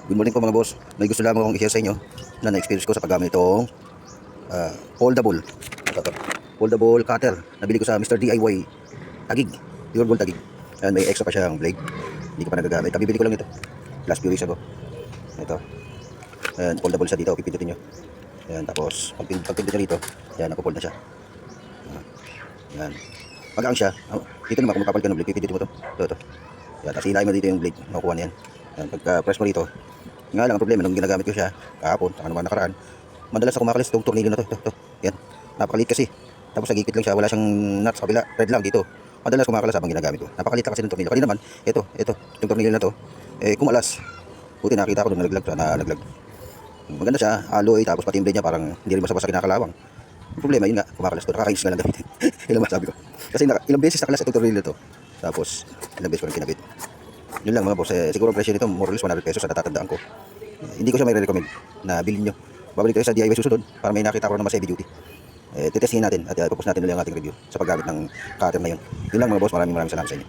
Good morning po mga boss. May gusto lamang akong i-share sa inyo na na-experience ko sa paggamit itong foldable. Foldable cutter. Nabili ko sa Mr. DIY Tagig. Pure gold Tagig. Ayan, may extra pa siyang blade. Hindi ko pa nagagamit. Kabibili ko lang ito. Last few weeks ago. Ito. Ayan, foldable siya dito. Pipindutin nyo. Ayan, tapos pag pindot nyo rito, ayan, napofold na siya. Ayan. Magaan siya. Dito naman kung magpapalit ka ng blade, pipindutin mo ito. Ito. Ayan, tapos hilahin mo dito yung blade. Makukuha niyan. Ayan, pagka press mo rito, nga lang ang problema nung ginagamit ko siya kahapon, saka naman nakaraan, madalas ako makalis itong tornilyo na to. Yan, napakaliit kasi. Tapos nagigit lang siya, wala siyang nut sa kabila, red lang dito. Madalas kumakalas habang ginagamit ko. Napakaliit lang kasi ng tornilyo. Kanina naman, itong tornilyo na to, kumalas. Buti nakita ko nung nalaglag. Maganda siya, alloy, tapos pati yung blade niya parang hindi rin basta-basta kinakalawang. Ang problema yun nga, kumakalas to, nakakainis nga lang gamitin. Ilang masabi ko. Kasi ilang beses nakalas itong tornilyo to. Tapos, ilang beses ko lang kinabit. Yun lang mga boss, siguro ang presyo nito more or less 100 pesos sa natatandaan ko. Hindi ko siya may recommend na bilhin nyo. Babalik tayo sa DIY susunod para may nakita ko naman sa heavy duty. Titestin natin at ipopost natin ulit ang ating review sa paggamit ng cutter na yun. Yun lang mga boss, maraming salamat sa inyo.